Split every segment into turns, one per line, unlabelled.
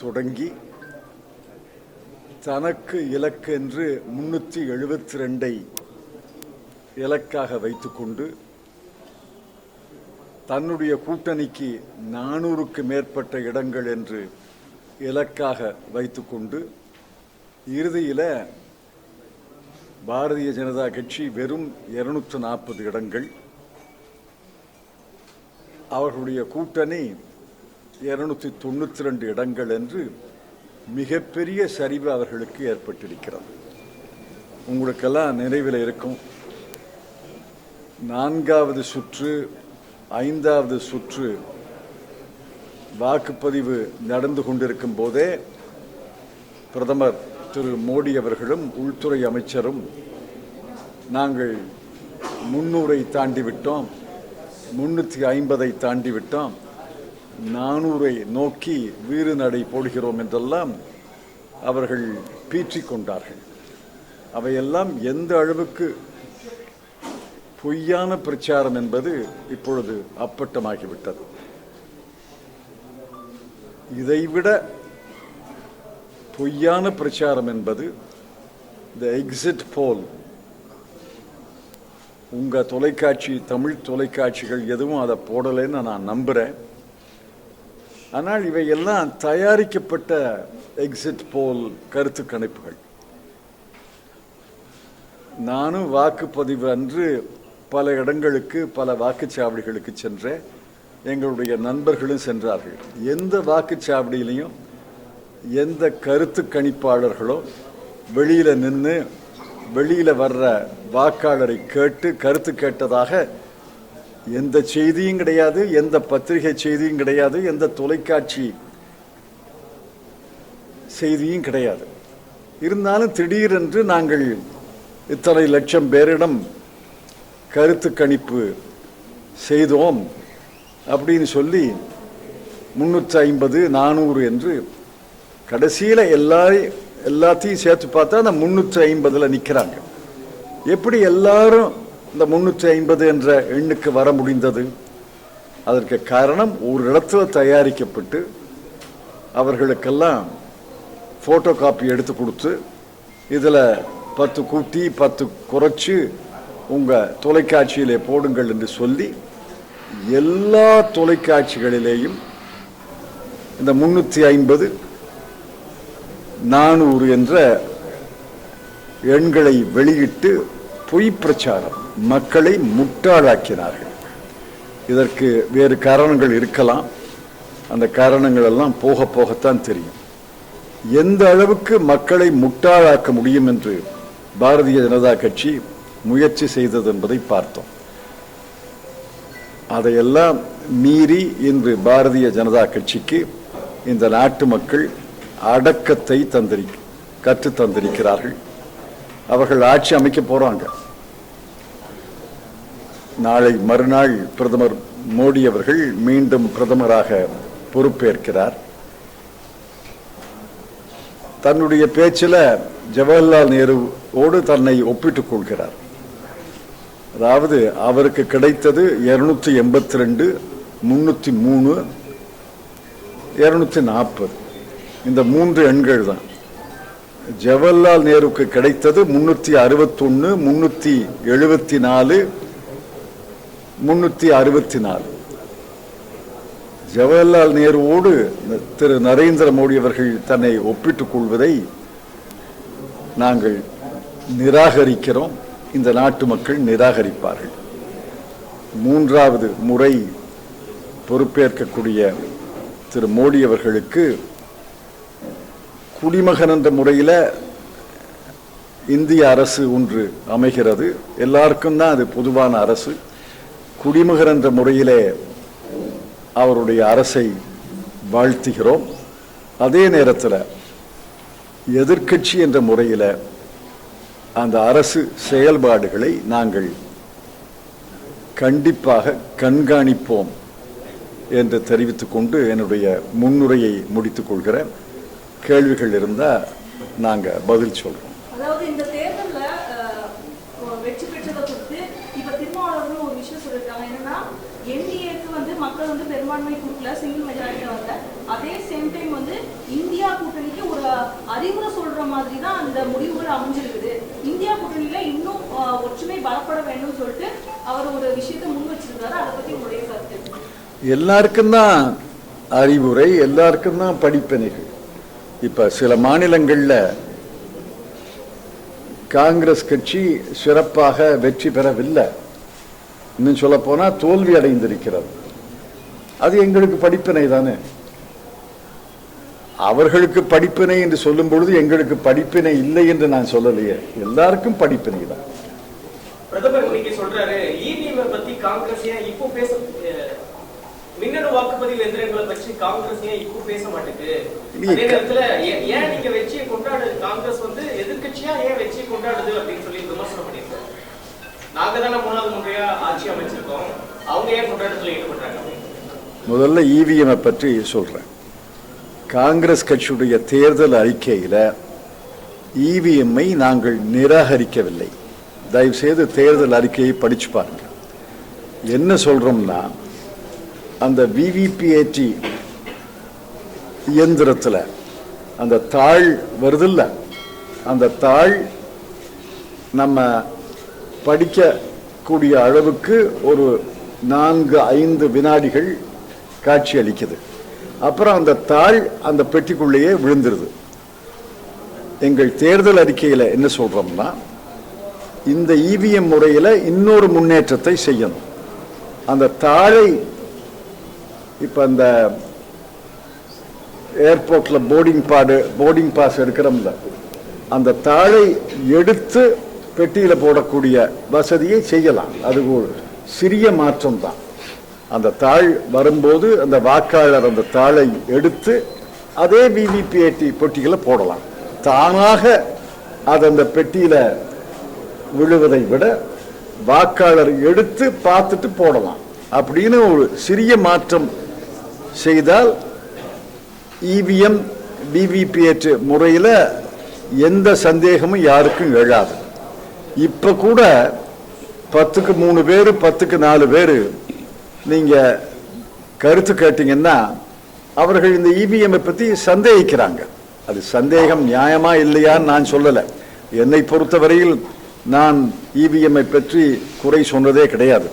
தொடங்கி தனக்கு இலக்கு என்று 372 இலக்காக வைத்துக்கொண்டு தன்னுடைய கூட்டணிக்கு 400க்கு மேற்பட்ட இடங்கள் என்று இலக்காக வைத்துக்கொண்டு இறுதியில் பாரதிய ஜனதா கட்சி வெறும் 240 இடங்கள், அவர்களுடைய கூட்டணி 292 இடங்கள் என்று மிகப்பெரிய சரிவு அவர்களுக்கு ஏற்பட்டிருக்கிறது. உங்களுக்கெல்லாம் நினைவில் இருக்கும், 4வது சுற்று 5வது சுற்று வாக்குப்பதிவு நடந்து கொண்டிருக்கும் போதே பிரதமர் திரு மோடி அவர்களும் உள்துறை அமைச்சரும் நாங்கள் 300ஐ தாண்டிவிட்டோம், 350ஐ தாண்டிவிட்டோம், 400ஐ நோக்கி வீறு நடை போடுகிறோம் என்றெல்லாம் அவர்கள் பீற்றிக் கொண்டார்கள். அவையெல்லாம் எந்த அளவுக்கு பொய்யான பிரச்சாரம் என்பது இப்பொழுது அப்பட்டமாகிவிட்டது. இதைவிட பொய்யான பிரச்சாரம் என்பது இந்த எக்ஸிட் போல். உங்க தொலைக்காட்சி, தமிழ் தொலைக்காட்சிகள் எதுவும் அதை போடலைன்னு நான் நம்புறேன். ஆனால் இவையெல்லாம் தயாரிக்கப்பட்ட எக்ஸிட் போல் கருத்து கணிப்புகள். நானும் வாக்குப்பதிவு அன்று பல இடங்களுக்கு, பல வாக்குச்சாவடிகளுக்கு சென்றேன். எங்களுடைய நண்பர்களும் சென்றார்கள். எந்த வாக்குச்சாவடியிலையும் எந்த கருத்து கணிப்பாளர்களோ வெளியில நின்று வெளியில வர்ற வாக்காளரை கேட்டு கருத்து கேட்டதாக எந்த செய்தியும் கிடையாது, எந்த பத்திரிகை செய்தியும் கிடையாது, எந்த தொலைக்காட்சி செய்தியும் கிடையாது. இருந்தாலும் திடீரென்று நாங்கள் இத்தனை லட்சம் பேரிடம் கருத்து கணிப்பு செய்தோம் அப்படின்னு சொல்லி 350 400 என்று கடைசியில் எல்லாத்தையும் சேர்த்து பார்த்தா அந்த 350ல் நிற்கிறாங்க. எப்படி எல்லாரும் இந்த 350 என்ற எண்ணுக்கு வர முடிந்தது? அதற்கு காரணம், ஒரு இடத்துல தயாரிக்கப்பட்டு அவர்களுக்கெல்லாம் போட்டோ காப்பி எடுத்து கொடுத்து இதில் 10 கூட்டி 10 குறைச்சு உங்கள் தொலைக்காட்சியிலே போடுங்கள் என்று சொல்லி எல்லா தொலைக்காட்சிகளிலேயும் இந்த 350 400 என்ற எண்களை வெளியிட்டு பொய் பிரச்சாரம், மக்களை முட்டாளாக்கினார்கள். இதற்கு வேறு காரணங்கள் இருக்கலாம். அந்த காரணங்கள் எல்லாம் போக போகத்தான் தெரியும். எந்த அளவுக்கு மக்களை முட்டாளாக்க முடியும் என்று பாரதிய ஜனதா கட்சி முயற்சி செய்தது என்பதை பார்த்தோம். அதையெல்லாம் மீறி இன்று பாரதிய ஜனதா கட்சிக்கு இந்த நாட்டு மக்கள் அடக்கத்தை கற்று தந்திருக்கிறார்கள். அவர்கள் ஆட்சி அமைக்க போறாங்க. நாளை மறுநாள் பிரதமர் மோடி அவர்கள் மீண்டும் பிரதமராக பொறுப்பேற்கிறார். தன்னுடைய பேச்சில் ஜவஹர்லால் நேருவோடு தன்னை ஒப்பிட்டுக் கொள்கிறார். அதாவது அவருக்கு கிடைத்தது 282, 303, 240 இந்த 3 எண்கள் தான். ஜவஹர்லால் நேருக்கு கிடைத்தது 361, 374, 364. ஜவஹர்லால் நேருவோடு திரு நரேந்திர மோடி அவர்கள் தன்னை ஒப்பிட்டுக் கொள்வதை நாங்கள் நிராகரிக்கிறோம். இந்த நாட்டு மக்கள் நிராகரிப்பார்கள். 3வது முறை பொறுப்பேற்கக்கூடிய திரு மோடி அவர்களுக்கு குடிமகன் என்ற முறையில் இந்திய அரசு ஒன்று அமைகிறது. எல்லாருக்கும் தான் அது பொதுவான அரசு. குடிமகன் என்ற முறையிலே அவருடைய அரசை வாழ்த்துகிறோம். அதே நேரத்தில் எதிர்க்கட்சி என்ற முறையில் அந்த அரசு செயல்பாடுகளை நாங்கள் கண்டிப்பாக கண்காணிப்போம் என்று தெரிவித்துக் கொண்டு என்னுடைய முன்னுரையை முடித்துக் கொள்கிறேன். கேள்விகள் இருந்தால் நாங்கள் பதில் சொல்றோம்.
அதாவது இந்த தேர்தலில் வெற்றி பெற்றதை குறித்து இப்போ திருமாவளவர்கள் ஒரு விஷயம் சொல்லியிருக்காங்க. என்னன்னா என்டிஏக்கு மக்கள் பெரும்பான்மை கொடுக்கல, சிங்கிள் மெஜாரிட்டி வரல. அதே சேம் டைம் இந்திய அறிவுரை சொல்ற மாதிரி தான் அந்த முடிவுகள் அமைஞ்சிருக்குது. இந்தியா கூட்டணியில இன்னும் ஒற்றுமை பலப்பட வேண்டும் சொல்லிட்டு அவர் ஒரு விஷயத்தை முன் வச்சிருக்காரு. அதை பத்தி உங்களுடைய கருத்து?
எல்லாருக்கும் தான் அறிவுரை, எல்லாருக்கும் தான் படிப்பினைகள். இப்ப சில மாநிலங்கள்ல காங்கிரஸ் கட்சி சிறப்பாக வெற்றி பெறவில்லை, இன்னும் சொல்ல போனா தோல்வி அடைந்திருக்கிறது. அது எங்களுக்கு படிப்பினை தானே. அவர்களுக்கு படிப்பினை என்று சொல்லும் பொழுது எங்களுக்கு படிப்பினை இல்லை என்று நான் சொல்லலையே, எல்லாருக்கும் படிப்பினை தான்.
பிரதமர் இன்னைக்கு சொல்றாரு இவிஎம் பத்தி காங்கிரஸ் ஏன் இப்போ பேச, மின்னணு வாக்குப்பதிவு எந்திரங்களை பற்றி காங்கிரஸ் ஏன் இப்போ பேச மாட்டேங்குது? அதே நேரத்துல ஏன் நீங்க வெற்றியை கொண்டாடு, காங்கிரஸ் எதிர்கட்சியா ஏன் வெற்றியை கொண்டாடுது அப்படின்னு சொல்லி விமர்சனம் பண்ணிருக்கோம். நாங்க தானே 3வது முறையா ஆட்சி அமைச்சிருக்கோம், அவங்க ஏன் கொண்டாட்டத்தில் ஈடுபடுறாங்க?
முதல்ல இவிஎம் பற்றி சொல்றேன். காங்கிரஸ் கட்சியுடைய தேர்தல் அறிக்கையில இவிஎம்ஐ நாங்கள் நிராகரிக்கவில்லை. தயவு செய்து தேர்தல் அறிக்கையை படிச்சு பாருங்க. என்ன சொல்றோம்னா, அந்த விவிபிஏடி இயந்திரத்தில் அந்த தாள் வருதில்ல, அந்த தாள் நம்ம படிக்கக்கூடிய அளவுக்கு ஒரு 4-5 வினாடிகள் காட்சி அளிக்குது. அப்புறம் அந்த தாள் அந்த பெட்டிக்குள்ளேயே விழுந்துருது. எங்கள் தேர்தல் அறிக்கையில் என்ன சொல்றோம்னா, இந்த இவிஎம் முறையில் இன்னொரு முன்னேற்றத்தை செய்யணும். அந்த தாளை இப்ப அந்த ஏர்போர்ட்ல போர்டிங் பாஸ் எடுக்கிறோம்ல, அந்த தாளை எடுத்து பெட்டியில போடக்கூடிய வசதியை செய்யலாம். அது ஒரு சிறிய மாற்றம் தான். அந்த தாள் வரும்போது அந்த வாக்காளர் அந்த தாளை எடுத்து அதே விவிபிஏடி பெட்டிகளை போடலாம். தானாக அது அந்த பெட்டியில விழுவதை விட வாக்காளர் எடுத்து பார்த்துட்டு போடலாம் அப்படின்னு ஒரு சிறிய மாற்றம் செய்தால் இவிஎம் விவிபிஏடி முறையில் எந்த சந்தேகமும் யாருக்கும் எழாது. இப்ப கூட 10க்கு 3 பேர் 10க்கு 4 பேர் நீங்க கருத்து கேட்டீங்கன்னா அவர்கள் இந்த இவிஎம் பத்தி சந்தேகிக்கிறாங்க. அது சந்தேகம் நியாயமா இல்லையான்னு நான் சொல்லல. என்னை பொறுத்தவரையில் நான் இவிஎம் பற்றி குறை சொன்னதே கிடையாது.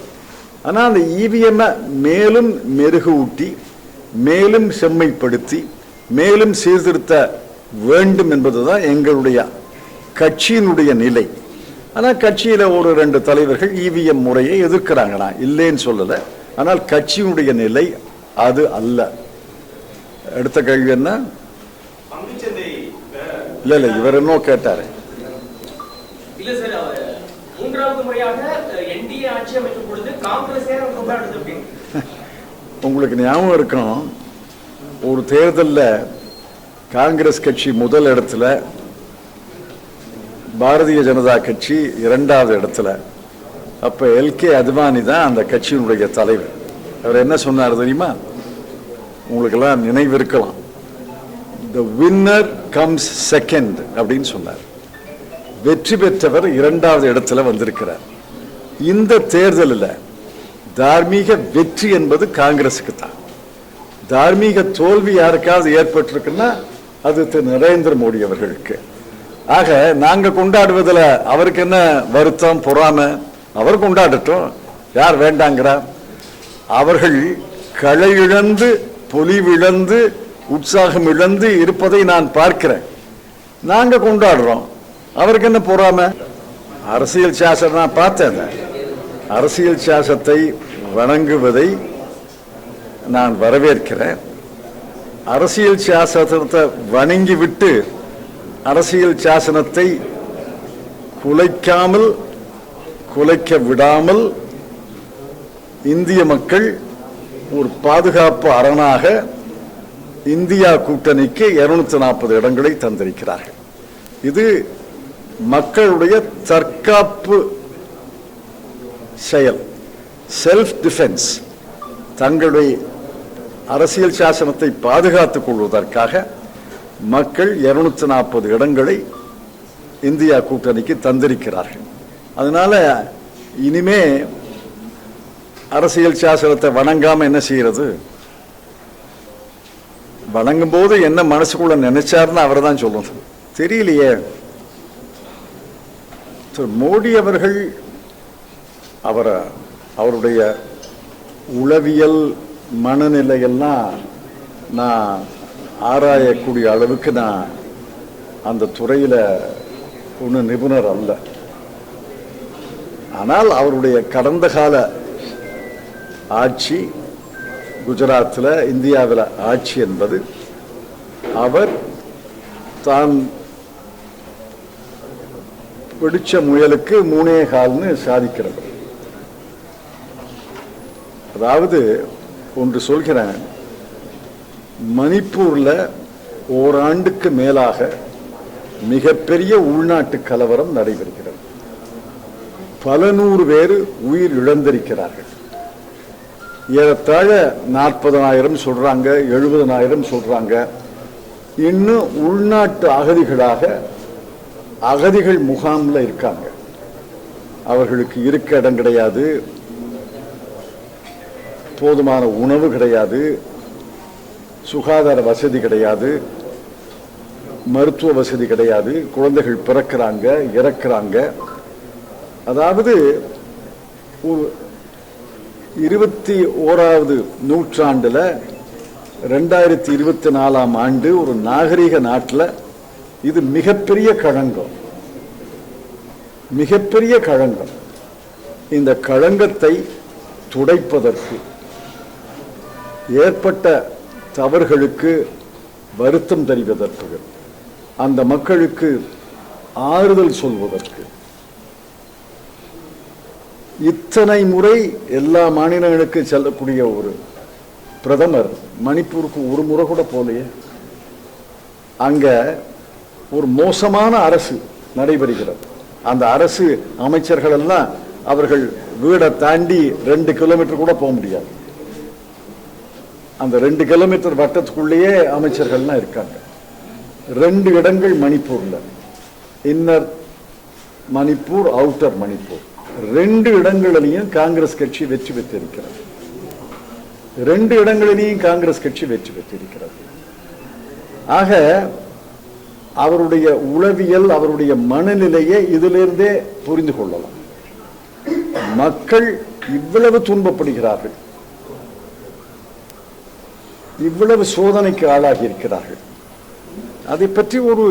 ஆனா அந்த இவிஎம் மேலும் மெருகூட்டி, மேலும் செம்மைப்படுத்தி, மேலும் சீர்திருத்த வேண்டும் என்பதுதான் எங்களுடைய கட்சியினுடைய நிலை. ஆனா கட்சியில ஒரு 2 தலைவர்கள் இவிஎம் முறையை எதிர்க்கிறாங்க, நான் இல்லைன்னு சொல்லல. ஆனால் கட்சியினுடைய நிலை அது அல்ல. அடுத்த கேள்வி என்ன? இல்ல இவர் என்ன கேட்டாரு?
இல்ல சார், 3வது முறையாக என்டிஏ ஆட்சி அமைக்கும் பொழுது காங்கிரஸ் கொண்டாடுது அப்படின்னு
உங்களுக்கு ஞாபகம் இருக்கும், ஒரு தேர்தலில் காங்கிரஸ் கட்சி முதல் இடத்துல, பாரதிய ஜனதா கட்சி 2வது இடத்துல. அப்ப எல்கே அத்வானி தான் அந்த கட்சியினுடைய தலைவர். அவர் என்ன சொன்னார் தெரியுமா? உங்களுக்கெல்லாம் நினைவு இருக்கலாம். The winner comes second அப்படின்னு சொன்னார். வெற்றி பெற்றவர் 2வது இடத்துல வந்திருக்கிறார். இந்த தேர்தலில் தார்மீக வெற்றி என்பது காங்கிரசுக்கு தான். தார்மீக தோல்வி யாருக்காவது ஏற்பட்டிருக்குன்னா அது திரு நரேந்திர மோடி அவர்களுக்கு. ஆக நாங்க கொண்டாடுவதில் அவருக்கு என்ன வருத்தம், பொறாமை? அவர் கொண்டாடட்டும், யார் வேண்டாங்கிறார்? அவர்கள் களை இழந்து, பொலிவிழந்து, உற்சாகம் இழந்து இருப்பதை நான் பார்க்கிறேன். நாங்க கொண்டாடுறோம், அவருக்கு என்ன பொறாமை? அரசியல் சாசனம் நான் பார்த்தேன். அரசியல் சாசனத்தை வணங்குவதை நான் வரவேற்கிறேன். அரசியல் சாசனத்தை வணங்கி விட்டு அரசியல் சாசனத்தை குலைக்காமல், குலைக்க விடாமல் இந்திய மக்கள் ஒரு பாதுகாப்பு அரணாக இந்தியா கூட்டணிக்கு 240 இடங்களை தந்திருக்கிறார்கள். இது மக்களுடைய தற்காப்பு செயல், செல்ஃப் டிஃபென்ஸ். தங்களுடைய அரசியல் சாசனத்தை பாதுகாத்துக் கொள்வதற்காக மக்கள் 240 இடங்களை இந்தியா கூட்டணிக்கு தந்திருக்கிறார்கள். அதனால இனிமே அரசியல் சாசனத்தை வணங்காம என்ன செய்யறது? வணங்கும் போது என்ன மனசுக்குள்ள நினைச்சாருன்னு அவர் தான் சொல்லணும். தெரியலையே. மோடி அவர்கள் அவருடைய உளவியல் மனநிலையெல்லாம் நான் ஆராயக்கூடிய அளவுக்கு நான் அந்த துறையில் ஒன்றும் நிபுணர் அல்ல. ஆனால் அவருடைய கடந்த கால ஆட்சி குஜராத்தில், இந்தியாவில் ஆட்சி என்பது அவர் தான் பிடிச்ச முயலுக்கு 3 கால்னு சாதிக்கிறது. அதாவது ஒன்று சொல்கிறேன், மணிப்பூர்ல ஓராண்டுக்கு மேலாக மிகப்பெரிய உள்நாட்டு கலவரம் நடைபெறுகிறது. பல நூறு பேர் உயிர் இழந்திருக்கிறார்கள். ஏறத்தாழ 40,000 சொல்றாங்க, 70,000 சொல்றாங்க. இன்னும் உள்நாட்டு அகதிகளாக அகதிகள் முகாம்ல இருக்காங்க. அவர்களுக்கு இருக்க இடம் கிடையாது, போதுமான உணவு கிடையாது, சுகாதார வசதி கிடையாது, மருத்துவ வசதி கிடையாது. குழந்தைகள் பிறக்கிறாங்க, இறக்குறாங்க. அதாவது 21வது நூற்றாண்டுல 2024ஆம் ஆண்டு ஒரு நாகரிக நாட்டில் இது மிகப்பெரிய களங்கம், மிகப்பெரிய களங்கம். இந்த களங்கத்தை துடைப்பதற்கு, ஏற்பட்ட தவறுகளுக்கு வருத்தம் தெரிவதற்கு, அந்த மக்களுக்கு ஆறுதல் சொல்வதற்கு, இத்தனை முறை எல்லா மாநிலங்களுக்கு செல்லக்கூடிய ஒரு பிரதமர் மணிப்பூருக்கு ஒரு முறை கூட போலையே. அங்க ஒரு மோசமான அரசு நடைபெறுகிறது. அந்த அரசு அமைச்சர்கள் எல்லாம் அவர்கள் வீடை தாண்டி 2 கிலோமீட்டர் கூட போக முடியாது. அந்த 2 கிலோமீட்டர் வட்டத்துக்குள்ளேயே அமைச்சர்கள்லாம் இருக்காங்க. 2 இடங்கள் மணிப்பூர்ல, இன்னர் மணிப்பூர், அவுட்டர் மணிப்பூர், 2 இடங்களிலையும் காங்கிரஸ் கட்சி வெற்றி பெற்றிருக்கிறது. 2 இடங்களிலேயும் காங்கிரஸ் கட்சி வெற்றி பெற்றிருக்கிறது. ஆக அவருடைய உளவியல், அவருடைய மனநிலையை இதிலிருந்தே புரிந்து கொள்ளலாம். மக்கள் இவ்வளவு துன்பப்படுகிறார்கள், இவ்வளவு சோதனைக்கு ஆளாகி இருக்கிறார்கள். அதை பற்றி ஒரு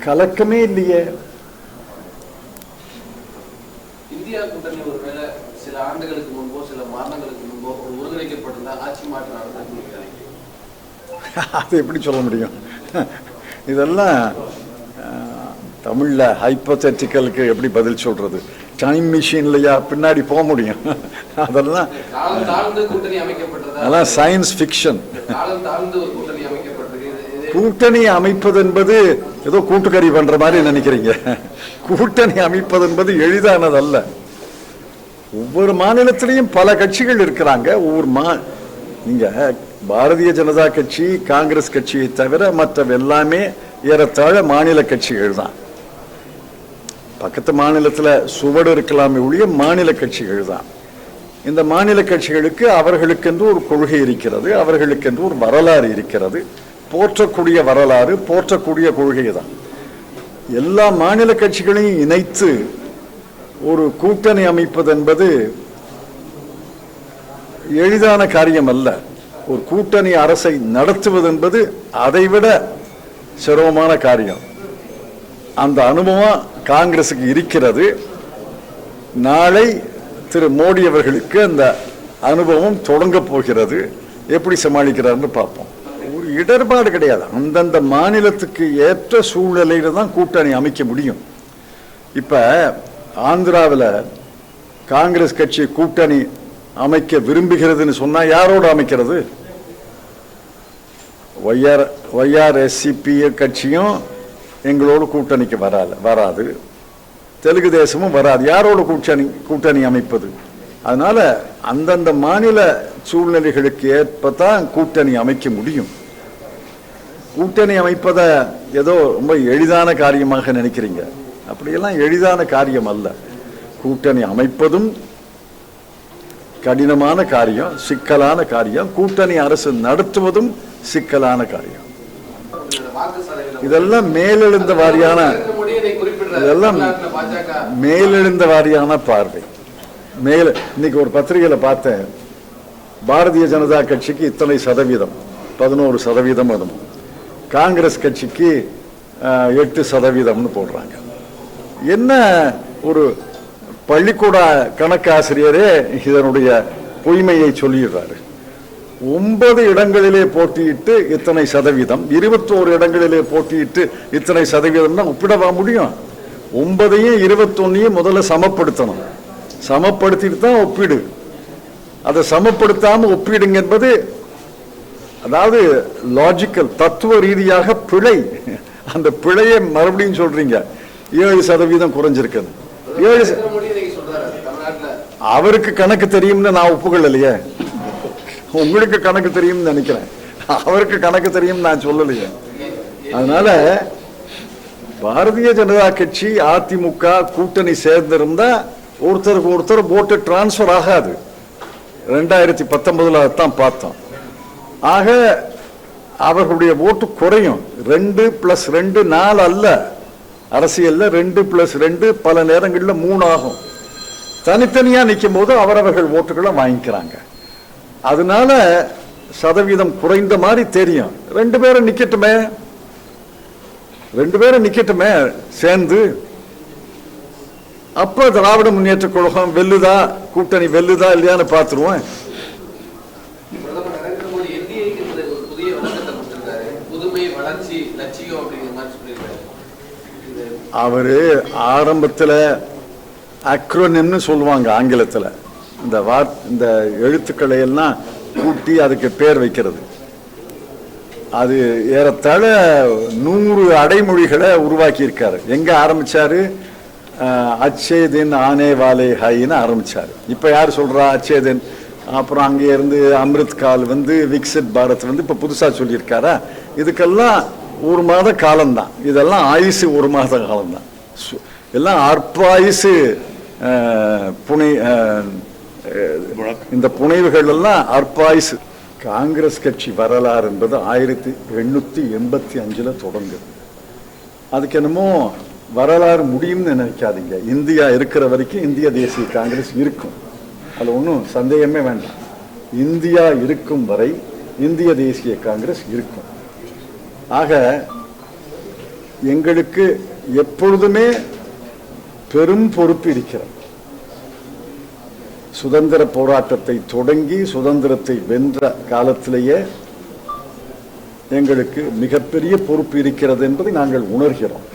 கலக்கமே இல்லையே.
இந்தியா கூட்டணி ஒருவேளை சில ஆண்டுகளுக்கு முன்போ சில மாதங்களுக்கு முன்போ ஒருங்கிணைக்கப்பட்டிருந்தால் ஆட்சி மாற்றம் நடந்தது.
அது எப்படி சொல்ல முடியும்? இதெல்லாம் தமிழ்ல ஹைப்போதெட்டிக்கலுக்கு எப்படி பதில் சொல்றது? டைம் மிஷின்லயா பின்னாடி போக முடியும்? அதெல்லாம் அதெல்லாம் சயின்ஸ் ஃபிக்ஷன். கூட்டணி அமைப்பது என்பது ஏதோ கூட்டுக்கறி பண்ற மாதிரி நினைக்கிறீங்க. கூட்டணி அமைப்பது என்பது எளிதானதல்ல. ஒவ்வொரு மாநிலத்திலையும் பல கட்சிகள் இருக்கிறாங்க. நீங்க பாரதிய ஜனதா கட்சி, காங்கிரஸ் கட்சியை தவிர மற்ற எல்லாமே ஏறத்தாழ மாநில கட்சிகள் தான். பக்கத்து மாநிலத்தில் சுவடு இருக்கலாமே ஒழிய மாநில கட்சிகள் தான். இந்த மாநில கட்சிகளுக்கு அவர்களுக்கென்று ஒரு கொள்கை இருக்கிறது, அவர்களுக்கென்று ஒரு வரலாறு இருக்கிறது. போற்றக்கூடிய வரலாறு, போற்றக்கூடிய கொள்கை தான். எல்லா மாநில கட்சிகளையும் இணைத்து ஒரு கூட்டணி அமைப்பது என்பது எளிதான காரியம் அல்ல. ஒரு கூட்டணி அரசை நடத்துவது என்பது அதைவிட சிரமமான காரியம். அந்த அனுபவம் காங்கிரசுக்கு இருக்கிறது. நாளை திரு மோடி அவர்களுக்கு அந்த அனுபவம் தொடங்க போகிறது. எப்படி சமாளிக்கிறார்னு பார்ப்போம். ஒரு இடர்பாடு கிடையாது. அந்தந்த மாநிலத்துக்கு ஏற்ற சூழ்நிலையில தான் கூட்டணி அமைக்க முடியும். இப்ப ஆந்திராவில் காங்கிரஸ் கட்சி கூட்டணி அமைக்க விரும்புகிறதுன்னு சொன்னா யாரோடு அமைக்கிறது? ஒய்ஆர்எஸ்சிபி கட்சியும் எங்களோடு கூட்டணிக்கு வராது, தெலுங்கு தேசமும் வராது. யாரோடு கூட்டணி அமைப்பது? அதனால அந்தந்த மாநில சூழ்நிலைகளுக்கு ஏற்பதான் கூட்டணி அமைக்க முடியும். கூட்டணி அமைப்பதை ஏதோ ரொம்ப எளிதான காரியமாக நினைக்கிறீங்க. அப்படியெல்லாம் எளிதான காரியம் அல்ல. கூட்டணி அமைப்பதும் கடினமான காரியம், சிக்கலான காரியம். கூட்டணி அரசு நடத்துவதும் சிக்கலான காரியம்.
வாக்கு சதவீதம்
இதெல்லாம் மேலெழுந்த வாரியான இதெல்லாம் மேலெழுந்த வாரியான பார்வை. இன்னைக்கு ஒரு பத்திரிகையில பார்த்தேன், பாரதிய ஜனதா கட்சிக்கு இத்தனை சதவீதம், 11% அதுவும், காங்கிரஸ் கட்சிக்கு 8% போடுறாங்க. என்ன ஒரு பள்ளிக்கூட கணக்காசிரியரே இதனுடைய பொய்மையை சொல்லிடுறாரு. 9 இடங்களிலே போட்டியிட்டு இத்தனை சதவீதம், 21 இடங்களிலே போட்டியிட்டு இத்தனை சதவீதம் தான் ஒப்பிடவா முடியும்? 9ஐயும் 21ஐயும் முதல்ல சமப்படுத்தணும். சமப்படுத்திட்டு தான் ஒப்பிடு. அதை சமப்படுத்தாம ஒப்பிடுங்க என்பது அதாவது லாஜிக்கல், தத்துவ ரீதியாக பிழை. அந்த பிழையை மறுபடியும் சொல்றீங்க. 7% குறைஞ்சிருக்குது. அவருக்கு கணக்கு தெரியும்னு நான் ஒப்புக்கொள்ளலையே. உங்களுக்கு கணக்கு தெரியும்னு நினைக்கிறேன், அவருக்கு கணக்கு தெரியும் நான் சொல்லலையே. அதனால பாரதிய ஜனதா கட்சி அதிமுக கூட்டணி சேர்ந்திருந்தா ஒருத்தருக்கு ஒருத்தர் ஓட்டு டிரான்ஸ்பர் ஆகாது. 2019 தான் பார்த்தோம். ஆக அவர்களுடைய ஓட்டு குறையும். 2+2 4 அல்ல, அரசியல்ல 2+2 பல நேரங்களில் 3 ஆகும். தனித்தனியா நிற்கும் போது அவரவர்கள் ஓட்டுகளை வாங்கிக்கிறாங்க. அதனால சதவீதம் குறைந்த மாதிரி தெரியும். 2 பேரும் நிக்கட்டுமே சேர்ந்து. அப்ப திராவிட முன்னேற்ற கழகம் வெல்லுதா, கூட்டணி வெல்லுதா இல்லையான்னு பார்த்துருவோம். அவரு ஆரம்பத்தில் அக்ரோனிம்னு சொல்லுவாங்க ஆங்கிலத்தில், இந்த எழுத்துக்களை எல்லாம் கூட்டி அதுக்கு பேர் வைக்கிறது. அது ஏறத்தாழ 100 அடைமொழிகளை உருவாக்கி இருக்காரு. எங்க ஆரம்பிச்சாரு? அச்சே தின் ஆனே வாலே ஹைன்னு ஆரம்பிச்சாரு. இப்ப யார் சொல்றா? அச்சே தின். அப்புறம் அங்கே இருந்து அமிர்த் கால் விக்சித் பாரத் இப்ப புதுசா சொல்லியிருக்காரா? இதுக்கெல்லாம் 1 மாத காலம்தான். இதெல்லாம் ஆயுசு 1 மாத காலம்தான். எல்லாம் அற்பாயுசு இந்த புனைவுகள் எல்லாம் அற்பாயுசு. காங்கிரஸ் கட்சி வரலாறு என்பது 1885 தொடங்குது. அதுக்கு என்னமோ வரலாறு முடியும்னு நினைக்காதீங்க. இந்தியா இருக்கிற வரைக்கும் இந்திய தேசிய காங்கிரஸ் இருக்கும், அது ஒன்றும் சந்தேகமே வேண்டாம். இந்தியா இருக்கும் வரை இந்திய தேசிய காங்கிரஸ் இருக்கும். ஆக எங்களுக்கு எப்பொழுதுமே பெரும் பொறுப்பு இருக்கிறது. சுதந்திர போராட்டத்தை தொடங்கி சுதந்திரத்தை வென்ற காலத்திலேயே எங்களுக்கு மிகப்பெரிய பொறுப்பு இருக்கிறது என்பதை நாங்கள் உணர்கிறோம்.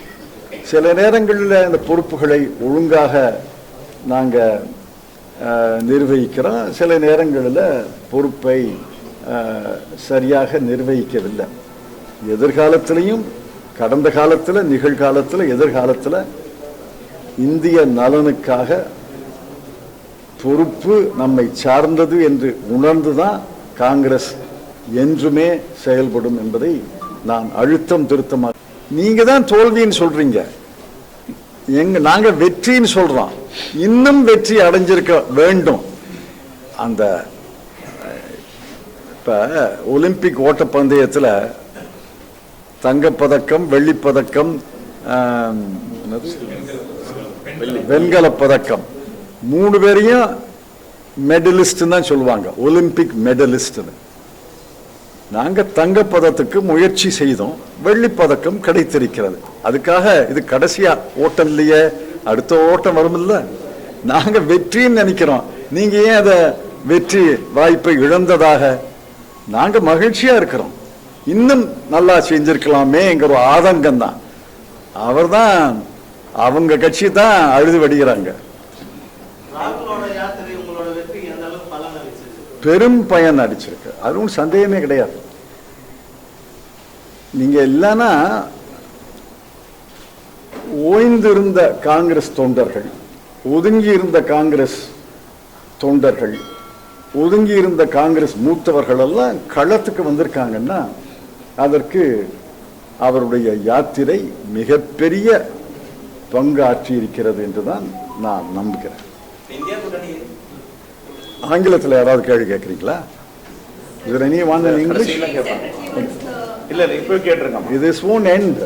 சில நேரங்களில் இந்த பொறுப்புகளை ஒழுங்காக நாங்கள் நிர்வகிக்கிறோம், சில நேரங்களில் பொறுப்பை சரியாக நிர்வகிக்கவில்லை. எதிர்காலத்திலையும், கடந்த காலத்தில், நிகழ்காலத்தில், எதிர்காலத்தில் இந்திய நலனுக்காக பொறுப்பு நம்மை சார்ந்தது என்று உணர்ந்துதான் காங்கிரஸ் என்றுமே செயல்படும் என்பதை நான் அழுத்தம் திருத்தமாக. நீங்க தான் தோல்வின்னு சொல்றீங்க, நாங்க வெற்றின்னு சொல்றோம். இன்னும் வெற்றி அடைஞ்சிருக்க வேண்டும். அந்த இப்ப ஒலிம்பிக் ஓட்டப்பந்தயத்தில் தங்கப்பதக்கம், வெள்ளிப்பதக்கம், வெண்கல பதக்கம் 3 பேரையும் மெடலிஸ்ட் தான் சொல்லுவாங்க, ஒலிம்பிக் மெடலிஸ்ட். நாங்க தங்கப்பதத்துக்கு முயற்சி செய்தோம், வெள்ளிப்பதக்கம் கிடைத்திருக்கிறது. அதுக்காக இது கடைசியா ஓட்டம் இல்லையே, அடுத்த ஓட்டம் வரும் இல்ல. நாங்க வெற்றின்னு நினைக்கிறோம், நீங்க ஏன் அதை வெற்றி வாய்ப்பை இழந்ததாக? நாங்க மகிழ்ச்சியா இருக்கிறோம், இன்னும் நல்லா செஞ்சிருக்கலாமேங்கிற ஒரு ஆதங்கம் தான். அவர்தான், அவங்க கட்சி தான் அழுது வடிகிறாங்க. பெரும் பயன் அடிச்சிருக்கு, அதுவும் சந்தேகமே கிடையாது. நீங்க இல்லைன்னா ஓய்ந்திருந்த காங்கிரஸ் தொண்டர்கள், ஒதுங்கி இருந்த காங்கிரஸ் தொண்டர்கள், ஒதுங்கி இருந்த காங்கிரஸ் மூத்தவர்கள் எல்லாம் களத்துக்கு வந்திருக்காங்கன்னா அதற்கு அவருடைய யாத்திரை மிகப்பெரிய பங்காற்றி இருக்கிறது என்றுதான் நான் நம்புகிறேன். ஆங்கிலத்தில் யாராவது கேள்வி கேட்குறீங்களா? இதில் நீ வாங்க இங்கிலீஷ்.
இல்ல இப்ப கேட்டிருக்கேன்.
This won't end.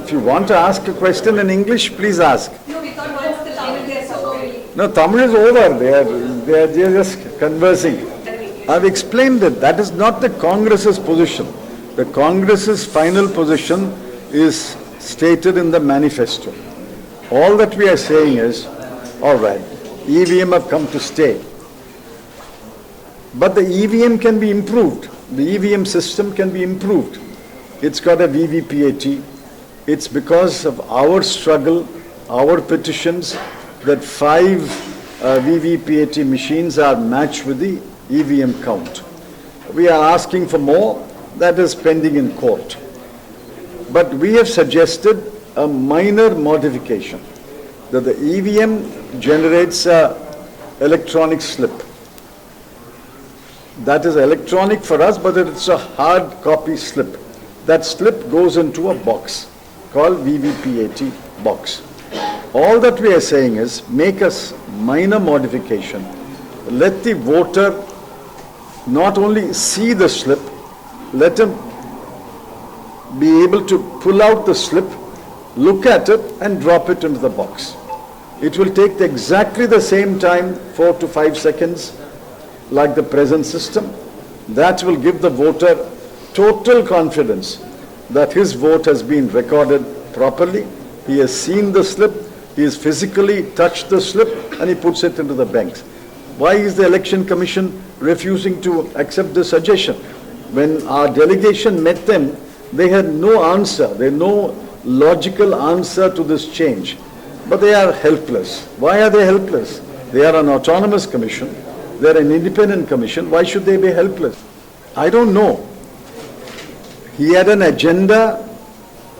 If you want to ask a question in English, please ask.
No, we thought once the Tamil gets over.
No, Tamil is over. They are just conversing. I've explained it. That is not the Congress's position. The Congress's final position is stated in the manifesto. All that we are saying is, all right, EVM have come to stay. But the EVM can be improved. The EVM system can be improved. It's got a VVPAT. It's because of our struggle, our petitions, that 5 VVPAT machines are matched with the EVM count. We are asking for more. That is pending in court. But we have suggested a minor modification, that the EVM generates a electronic slip. That is electronic for us, but it's a hard copy slip. That slip goes into a box called VVPAT box. All that we are saying is make a minor modification. Let the voter not only see the slip, let him be able to pull out the slip, look at it and drop it into the box. It will take exactly the same time, 4 to 5 seconds, like the present system. That will give the voter total confidence that his vote has been recorded properly. He has seen the slip, he has physically touched the slip, and he puts it into the banks. Why is the Election Commission refusing to accept this suggestion? When our delegation met them, they had no answer. They had no logical answer to this change. But they are helpless. Why are they helpless? They are an autonomous commission. They are an independent commission. Why should they be helpless? I don't know. He had an agenda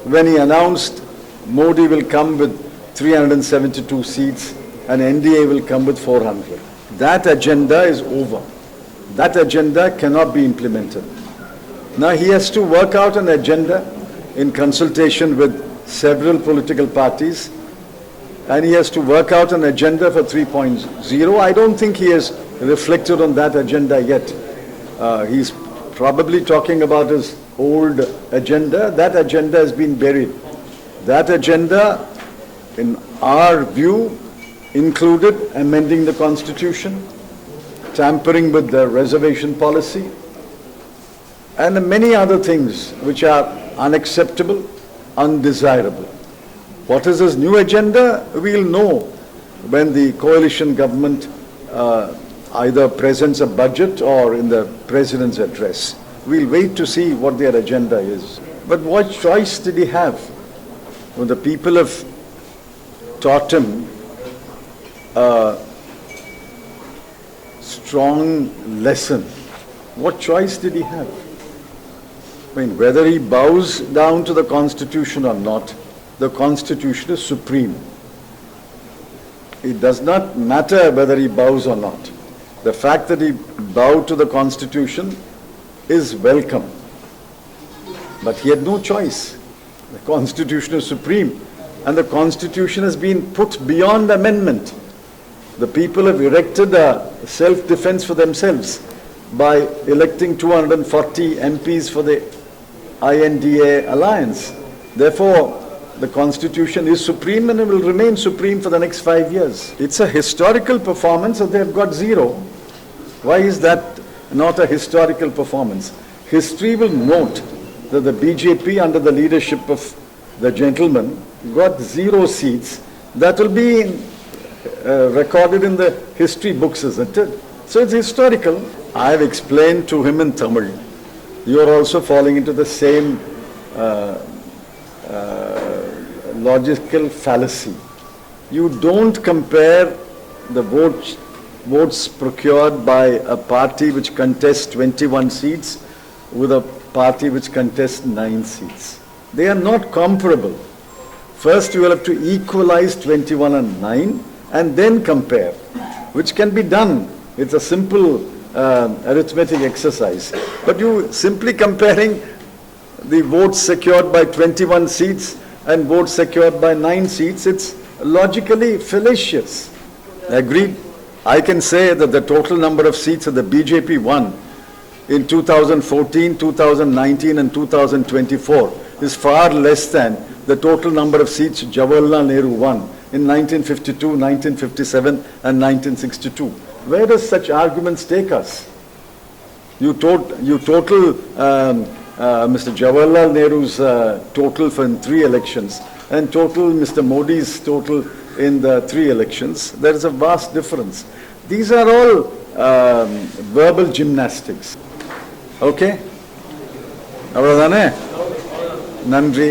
when he announced Modi will come with 372 seats and NDA will come with 400. That agenda is over. That agenda cannot be implemented. Now he has to work out an agenda in consultation with several political parties, and he has to work out an agenda for 3.0. I don't think he has reflected on that agenda yet. He's probably talking about his old agenda. That agenda has been buried. That agenda, in our view, included amending the Constitution, tampering with the reservation policy, and many other things which are unacceptable, undesirable. What is his new agenda? We'll know when the coalition government either presents a budget or in the president's address. We'll wait to see what their agenda is. But what choice did he have? When the people have taught him a strong lesson, what choice did he have? I mean, whether he bows down to the Constitution or not, the Constitution is supreme. It does not matter whether he bows or not. The fact that he bowed to the Constitution is welcome. But he had no choice. The Constitution is supreme, and the Constitution has been put beyond amendment. The people have erected a self-defense for themselves by electing 240 MPs for the INDA alliance. Therefore, the Constitution is supreme and it will remain supreme for the next 5 years. It's a historical performance and they have got 0. Why is that not a historical performance? History will note that the BJP under the leadership of the gentleman got 0 seats. That will be recorded in the history books, isn't it? So it's historical. I have explained to him in Tamil. You are also falling into the same logical fallacy. You don't compare the votes procured by a party which contests 21 seats with a party which contests 9 seats. They are not comparable. First you will have to equalize 21 and 9 and then compare, which can be done. It's a simple arithmetic exercise. But you simply comparing the votes secured by 21 seats and votes secured by 9 seats, it's logically fallacious. Agreed? I can say that the total number of seats that the BJP won in 2014, 2019 and 2024 is far less than the total number of seats Jawaharlal Nehru won in 1952, 1957 and 1962. Where does such arguments take us? You total Mr. Jawaharlal Nehru's total for in 3 elections and total Mr. Modi's total in the 3 elections. There is a vast difference. These are all verbal gymnastics. Okay? அவ்வளவுதானே? நன்றி.